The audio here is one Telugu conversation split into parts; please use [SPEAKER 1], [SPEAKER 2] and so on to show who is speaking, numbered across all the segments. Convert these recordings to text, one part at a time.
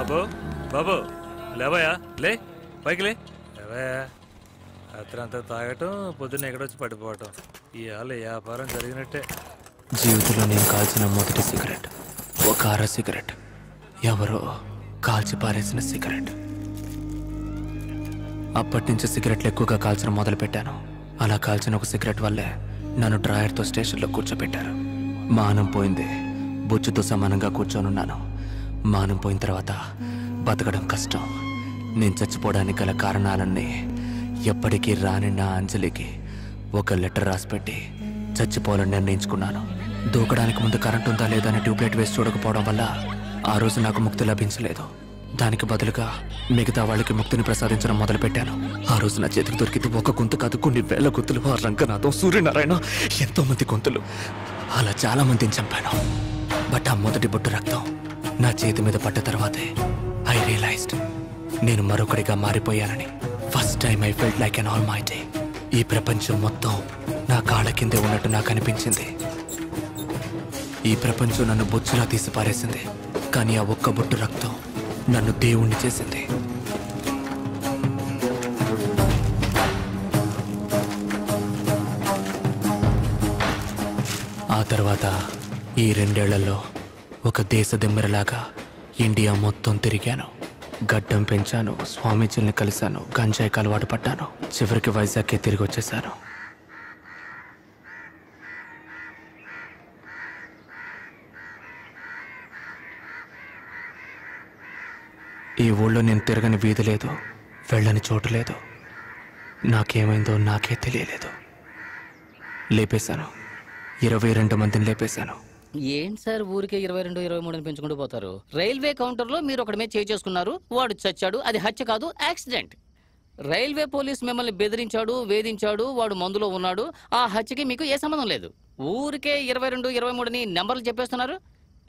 [SPEAKER 1] బాబు బాబు లేవయా, లే పైకి లేవయా. రాత్రంతా తాగటం, పొద్దున్న ఎక్కడొచ్చి పడిపోవటం, ఇవాళ వ్యాపారం జరిగినట్టే.
[SPEAKER 2] జీవితంలో నేను కాల్చిన మొదటి సిగరెట్ ఒక అర సిగరెట్, ఎవరో కాల్చి పారేసిన సిగరెట్. అప్పటి నుంచి సిగరెట్లు ఎక్కువగా కాల్చడం మొదలుపెట్టాను. అలా కాల్చిన ఒక సిగరెట్ వల్లే నన్ను డ్రాయర్తో స్టేషన్లో కూర్చోబెట్టారు. మానం పోయింది, బొచ్చుతో సమానంగా కూర్చొనున్నాను. మానం పోయిన తర్వాత బతకడం కష్టం. నేను చచ్చిపోవడానికి గల కారణాలన్నీ ఎప్పటికీ రాని నా అంజలికి ఒక లెటర్ రాసిపెట్టి చచ్చిపోవాలని నిర్ణయించుకున్నాను. దూకడానికి ముందు కరెంట్ ఉందా లేదా అని ట్యూబ్లైట్ వేసి చూడకపోవడం వల్ల ఆ రోజు నాకు ముక్తి లభించలేదు. దానికి బదులుగా మిగతా వాళ్ళకి ముక్తిని ప్రసాదించడం మొదలుపెట్టాను. ఆ రోజు నా చేతికి దొరికింది ఒక గొంతు కాదు, కొన్ని వేల గొంతులు. ఆ రంగనాథం, సూర్యనారాయణ, ఎంతో మంది గొంతులు. అలా చాలా మందిని చంపాను. బట్ ఆ మొదటి బొట్టు రక్తం నా చేతి మీద పడ్డ తర్వాతే ఐ రియలైజ్డ్ నేను మరొకడిగా మారిపోయానని. First time I felt like an almighty. ఈ ప్రపంచం మొత్తం నా కాళ్ళ కిందే ఉన్నట్టు నాకు అనిపించింది. ఈ ప్రపంచం నన్ను బొచ్చులా తీసి పారేసింది. కానీ ఆ ఒక్క బొట్టు రక్తం నన్ను దేవుణ్ణి చేసింది. ఆ తర్వాత ఈ 2 ఏళ్లలో ఒక దేశ దిమ్మెరలాగా ఇండియా మొత్తం తిరిగాను. గడ్డం పెంచాను, స్వామీజీల్ని కలిశాను, గంజాయికి అలవాటు పడ్డాను. చివరికి వైజాగ్కే తిరిగి వచ్చేశాను. ఈ ఊళ్ళో నేను తిరగని వీధి లేదు, వెళ్ళని చోటు లేదు. నాకేమైందో నాకే తెలియలేదు. లేపేశాను, 22 మందిని లేపేశాను.
[SPEAKER 3] ఏంటి సార్ ఊరికే 22, 23 పెంచుకుంటూ పోతారు? రైల్వే కౌంటర్లో మీరు ఒకటి మీద చేసుకున్నారు, వాడు చచ్చాడు. అది హత్య కాదు, యాక్సిడెంట్. రైల్వే పోలీస్ మిమ్మల్ని బెదిరించాడు, వేధించాడు, వాడు మందులో ఉన్నాడు. ఆ హత్యకి మీకు ఏ సంబంధం లేదు. ఊరికే 22, 23 నెంబర్లు చెప్పేస్తున్నారు.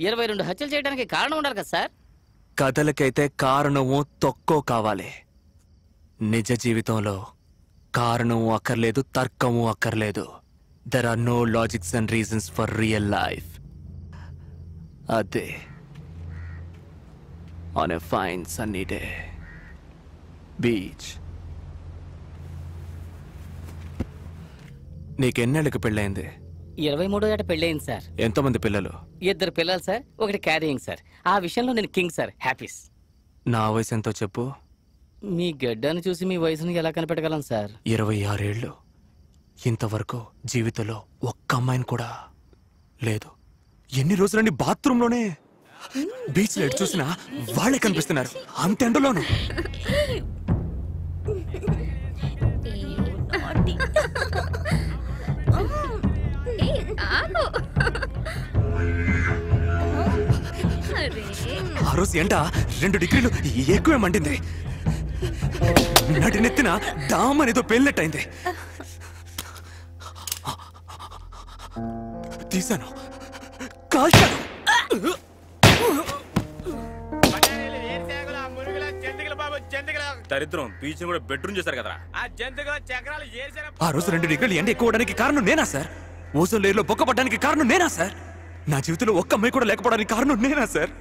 [SPEAKER 3] 22 హత్యలు చేయడానికి కారణం ఉండాలి కదా సార్?
[SPEAKER 2] కథలకైతే కారణము తొక్కో కావాలి. నిజ జీవితంలో కారణము అక్కర్లేదు, తర్కము అక్కర్లేదు. There are no logics and reasons for real life. అదే on a fine sunny day, beach. నీకెన్నేళ్ళకి పెళ్ళైంది?
[SPEAKER 3] 23వ ఏట పెళ్ళయింది సార్.
[SPEAKER 2] ఎంతమంది పిల్లలు?
[SPEAKER 3] 2 పిల్లలు సార్, ఒకటి క్యారియింగ్ సార్. ఆ విషయంలో నేను కింగ్ సార్, హ్యాపీస్.
[SPEAKER 2] నా వయసు ఎంతో చెప్పు.
[SPEAKER 3] మీ గడ్డాన్ని చూసి మీ వయసుని ఎలా కనిపెట్టగలం సార్?
[SPEAKER 2] 26 ఏళ్ళు. ఇంతవరకు జీవితంలో ఒక్క అమ్మాయిని కూడా లేదు. ఎన్ని రోజులని బాత్రూంలోనే, బీచ్ లో ఎటు చూసినా వాళ్ళే కనిపిస్తున్నారు, అంత ఎండలోను. ఆ రోజు ఎండ 2 డిగ్రీలు ఎక్కువే మండింది. నటి నెత్తిన డామ్ అనేదో పేలినట్టయింది. తీశాను, కాల్చాను.
[SPEAKER 1] దరిద్రం, బీచ్ కూడా బెడ్రూమ్ చేశారు కదా.
[SPEAKER 2] ఆ రోజు 2 డిగ్రీలు ఎండ ఎక్కువ అవడానికి కారణం నేనా సార్? ఓజోన్ లేయర్లో బొక్కపడ్డానికి కారణం నేనా సార్? నా జీవితంలో ఒక్క అమ్మాయి కూడా లేకపోవడానికి కారణం నేనా సార్?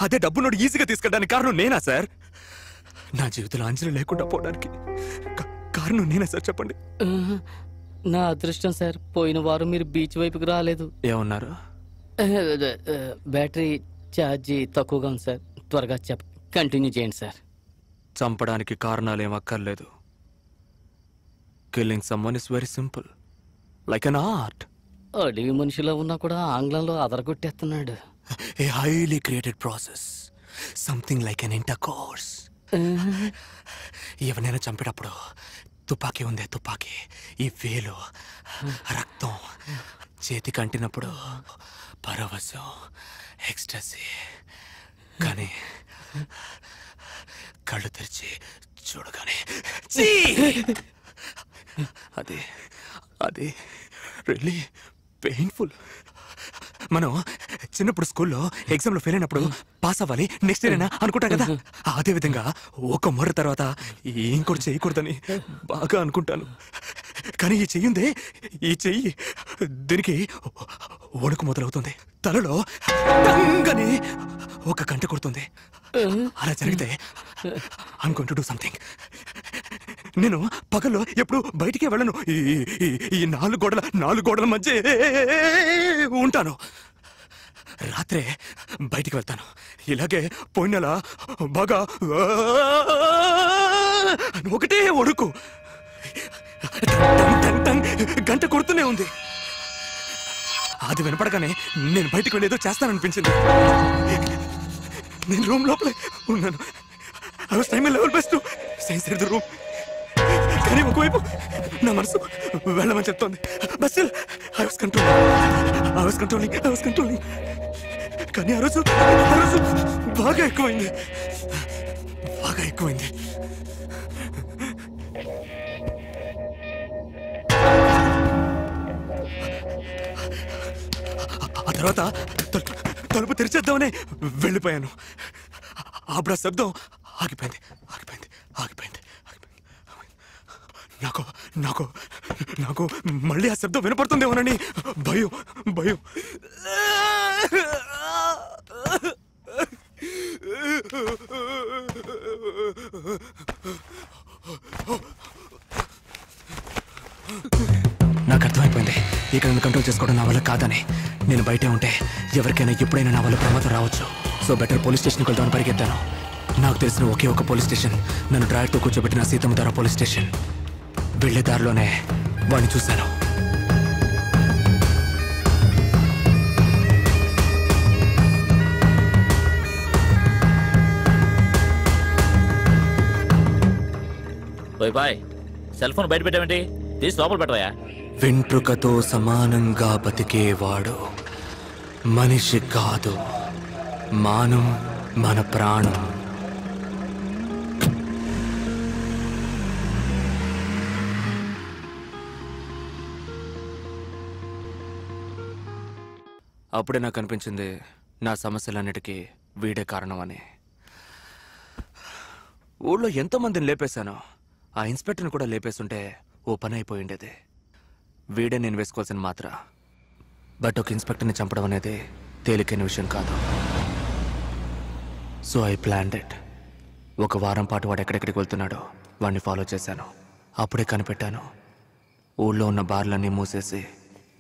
[SPEAKER 2] అదే డబ్బు నోడు ఈజీగా తీసుకెళ్ళడానికి కారణం నేనా సార్? నా జీవితంలో అంజలి లేకుండా పోవడానికి కారణం నేనా సార్? చెప్పండి.
[SPEAKER 3] నా అదృష్టం సార్, పోయిన వారం మీరు బీచ్ వైపుకి రాలేదు.
[SPEAKER 2] ఏమన్నారు?
[SPEAKER 3] బ్యాటరీ ఛార్జీ తక్కువగా ఉంది సార్. త్వరగా కంటిన్యూ చేయండి సార్.
[SPEAKER 2] చంపడానికి కారణాలు ఏం అక్కర్లేదు. Killing someone is very simple, like an art.
[SPEAKER 3] అడవి మనిషిలో ఉన్నా కూడా ఆంగ్లంలో అదరగొట్టేస్తున్నాడు.
[SPEAKER 2] A highly created process, something like an intercourse. ఎవరైనా చంపేటప్పుడు తుపాకీ ఉందే తుపాకీ, ఈ వేలు రక్తం చేతికి అంటినప్పుడు పరవశం, ఎక్స్టసీ. కానీ కళ్ళు తెరిచి చూడగానే అది అది రియల్లీ పెయిన్ఫుల్. మనం చిన్నప్పుడు స్కూల్లో ఎగ్జామ్లో ఫెయిల్ అయినప్పుడు పాస్ అవ్వాలి, నెక్స్ట్ ఇయర్ అయినా అనుకుంటాం కదా. అదే విధంగా ఒక మొర్ర తర్వాత ఇంకోటి చేయకూడదని బాగా అనుకుంటాను. కానీ ఈ చెయ్యి ఉందే, ఈ చెయ్యి దీనికి వణుకు మొదలవుతుంది. తలలో టంగని ఒక గంట కొడుతుంది. అలా జరిగితే I'm going to do something. నేను పగల్లో ఎప్పుడు బయటికే వెళ్ళను. ఈ నాలుగు గోడల మధ్య ఉంటాను. రాత్రే బయటికి వెళ్తాను. ఇలాగే పోయినలా బాగా ఒకటే ఒడుకు గంట కొడుతూనే ఉంది. అది వినపడగానే నేను బయటికి వెళ్ళేదో చేస్తాననిపించింది. నేను రూమ్ లోపలే ఉన్నాను. I was trying my level best to stay inside the room. కానీ ఒకవైపు నా మనసు వెళ్ళమని చెప్తోంది. But still, I was controlling. కానీ ఆ రోజు బాగా ఎక్కువైంది. ఆ తర్వాత తలుపు తెరిచేద్దామని వెళ్ళిపోయాను. అప్పుడు ఆ శబ్దం ఆగిపోయింది. నాకు మళ్ళీ ఆ శబ్దం వినపడుతుందేమోనని భయం. నాకు అర్థమైపోయింది ఇక్కడ కంట్రోల్ చేసుకోవడం నా వల్ల కాదని. నేను బయటే ఉంటే ఎవరికైనా ఎప్పుడైనా నా వల్ల ప్రమాదం రావచ్చు. సో బెటర్ పోలీస్ స్టేషన్కి వెళ్దామని పరిగెత్తాను. నాకు తెలిసిన ఒకే ఒక పోలీస్ స్టేషన్ నన్ను డ్రైవర్తో కూర్చోబెట్టిన సీతమ్మధార పోలీస్ స్టేషన్. వెళ్లే దారిలోనే వాడిని చూశాను.
[SPEAKER 4] బాయ్ సెల్ ఫోన్ బయట పెట్టావేంటి? తీసి లోపల పెట్టవా?
[SPEAKER 2] వెంట్రుకతో సమానంగా బతికేవాడు మనిషి కాదు, మానం మన ప్రాణం. అప్పుడే నాకు అనిపించింది నా సమస్యలన్నిటికీ వీడే కారణం అని. ఊళ్ళో ఎంతోమందిని లేపేశాను. ఆ ఇన్స్పెక్టర్ని కూడా లేపేస్తుంటే ఓ పని అయిపోయిండేది. వీడే నేను వేసుకోవాల్సిన మాత్ర. బట్ ఒక ఇన్స్పెక్టర్ని చంపడం అనేది తేలికైన విషయం కాదు. So I planned it. ఒక వారం పాటు వాడు ఎక్కడెక్కడికి వెళ్తున్నాడో వాడిని ఫాలో చేశాను. అప్పుడే కనిపెట్టాను, ఊళ్ళో ఉన్న బార్లన్నీ మూసేసి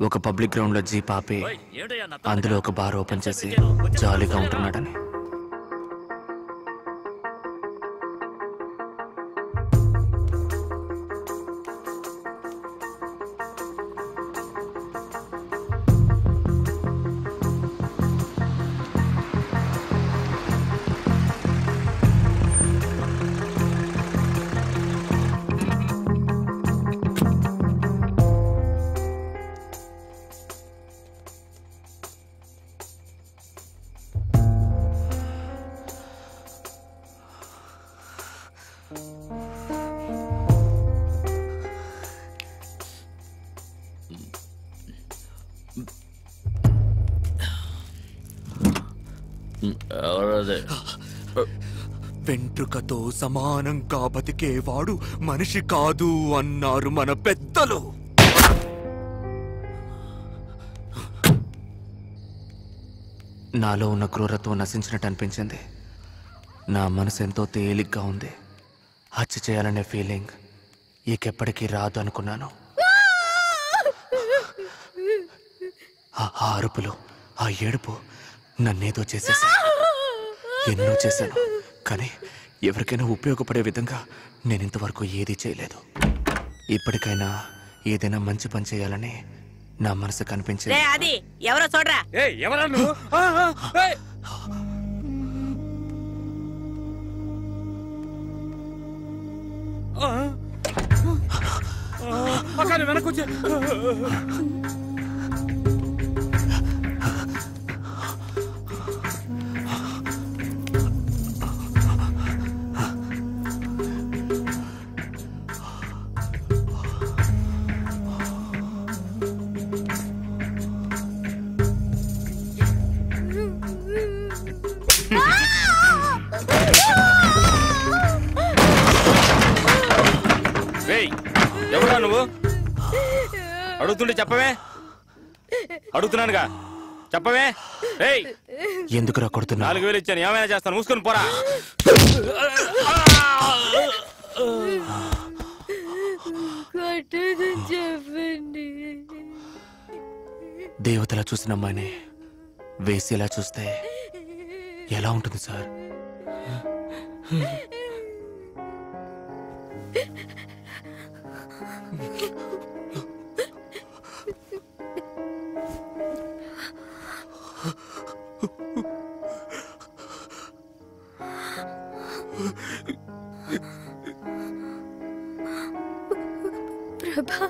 [SPEAKER 2] ఒక పబ్లిక్ గ్రౌండ్లో జీప్ ఆపి అందులో ఒక బార్ ఓపెన్ చేసి జాలీగా ఉంటున్నాడని. వెంట్రుకతో సమానంగా బతికేవాడు మనిషి కాదు అన్నారు మన పెద్దలు. నాలో ఉన్న క్రూరత్వం నశించినట్టు అనిపించింది. నా మనసు ఎంతో తేలిగ్గా ఉంది. హత్య చేయాలనే ఫీలింగ్ ఇకెప్పటికీ రాదు అనుకున్నాను. ఆ అరుపులు, ఆ ఏడుపు నన్నేదో చేసేసా. ఎన్నో చేశాను, కానీ ఎవరికైనా ఉపయోగపడే విధంగా నేను ఇంతవరకు ఏదీ చేయలేదు. ఇప్పటికైనా ఏదైనా మంచి పని చేయాలని నా మనసు కనిపించింది.
[SPEAKER 5] అది ఎవరో చూడరా.
[SPEAKER 1] వెనకొచ్చే ఎవడా నువ్వు? అడుగుతుండే చెప్పవే. అడుగుతున్నానుగా.
[SPEAKER 5] చెప్పవే. ఏయ్,
[SPEAKER 2] ఎందుకురా కొడుతున్నా?
[SPEAKER 5] 4000 ఇచ్చాను, ఏమైనా చేస్తాను, మూసుకొని పోరా.
[SPEAKER 6] చెప్పండి.
[SPEAKER 2] దేవతలా చూసిన అమ్మాయిని వేసేలా చూస్తే ఎలా ఉంటుంది సార్?
[SPEAKER 6] ప్రభా,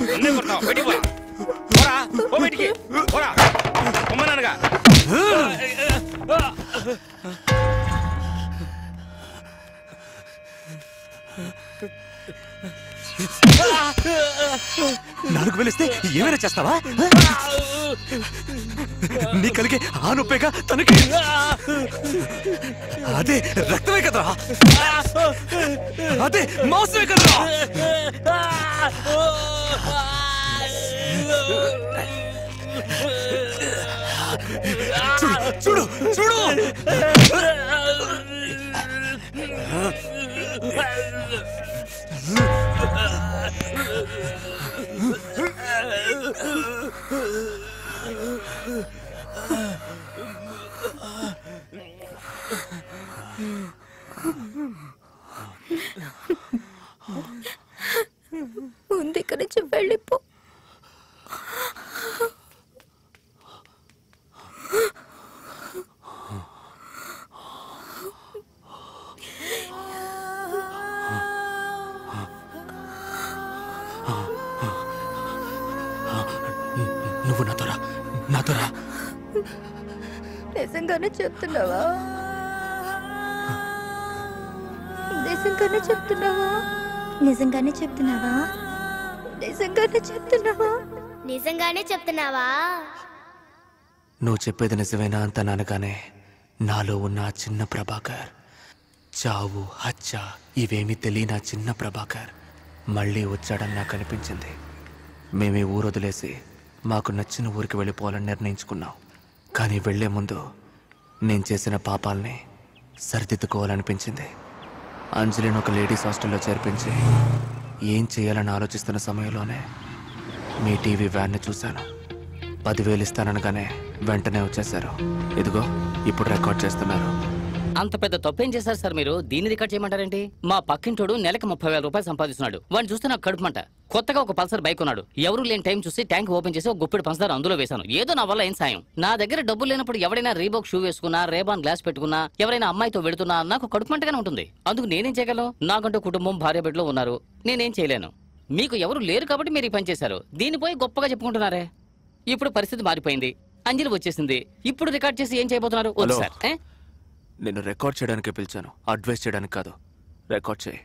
[SPEAKER 5] నన్నే కొడతావా? బయటికి పోరా. పోరా, పో బయటికి. పోరా, పొమ్మన్నానుగా.
[SPEAKER 2] నాలుగు వేలిస్తే ఏమైనా చేస్తావా? నీ కలిగే ఆ నొప్పేగా తనకి. అదే రక్తమే కదరా, అదే మాంసమే కదరా. చూడు చూడు చూడు.
[SPEAKER 6] ముందు ఇక్కడి నుంచి వెళ్ళిపో.
[SPEAKER 2] నువ్వు నాతోరా, నాతోరా.
[SPEAKER 6] నిజంగానే చెప్తున్నావా? నిజంగానే చెప్తున్నావా?
[SPEAKER 7] నిజంగానే చెప్తున్నావా?
[SPEAKER 6] నిజంగానే చెప్తున్నావా?
[SPEAKER 7] నిజంగానే చెప్తున్నావా?
[SPEAKER 2] నువ్వు చెప్పేది నిజమేనా అంత నానగానే నాలో ఉన్న ఆ చిన్న ప్రభాకర్, చావు హత్య ఇవేమీ తెలియని ఆ చిన్న ప్రభాకర్ మళ్ళీ వచ్చాడని నాకు అనిపించింది. మేమే ఊరు వదిలేసి మాకు నచ్చిన ఊరికి వెళ్ళిపోవాలని నిర్ణయించుకున్నాం. కానీ వెళ్లే ముందు నేను చేసిన పాపాలని సరిదిద్దుకోవాలనిపించింది. అంజలిని ఒక లేడీస్ హాస్టల్లో చేర్పించి ఏం చేయాలని ఆలోచిస్తున్న సమయంలోనే మీ టీవీ వ్యాన్ని చూశాను. 10,000 ఇస్తాననగానే వెంటనే వచ్చేశారు. ఇదిగో ఇప్పుడు రికార్డ్ చేస్తున్నారు.
[SPEAKER 3] అంత పెద్ద తప్పేం చేశారు సార్ మీరు? దీన్ని రికార్డ్ చేయమంటారేంటి? మా పక్కింటోడు నెలకు 30,000 రూపాయలు సంపాదిస్తున్నాడు. వాడిని చూస్తే నాకు కడుపుమంట. కొత్తగా ఒక పల్సర్ బైక్ ఉన్నాడు. ఎవరు లేని టైం చూసి ట్యాంక్ ఓపెన్ చేసి ఒక గుప్పెడు పంచదార అందులో వేశాను. ఏదో నా వల్ల ఏం సాయం. నా దగ్గర డబ్బులు లేనప్పుడు ఎవరైనా రీబాక్ షూ వేసుకున్నా, రేబాన్ గ్లాస్ పెట్టుకున్నా, ఎవరైనా అమ్మాయితో వెళుతున్నా నాకు కడుపుమంటగానే ఉంటుంది. అందుకు నేనేం చేయగలను? నాకంటూ కుటుంబం, భార్య బిడ్డలు ఉన్నారు. నేనేం చేయలేను. మీకు ఎవరు లేరు కాబట్టి మీరు ఈ పని చేశారు. దీన్ని పోయి గొప్పగా చెప్పుకుంటున్నారే. ఇప్పుడు పరిస్థితి మారిపోయింది. అంజలి వచ్చేసింది. ఇప్పుడు రికార్డ్ చేసి ఏం చేయబోతున్నారు? వద్దు సార్.
[SPEAKER 2] నేను రికార్డ్ చేయడానికి పిలిచాను, అడ్వైస్ చేయడానికి కాదు. రికార్డ్ చేయి.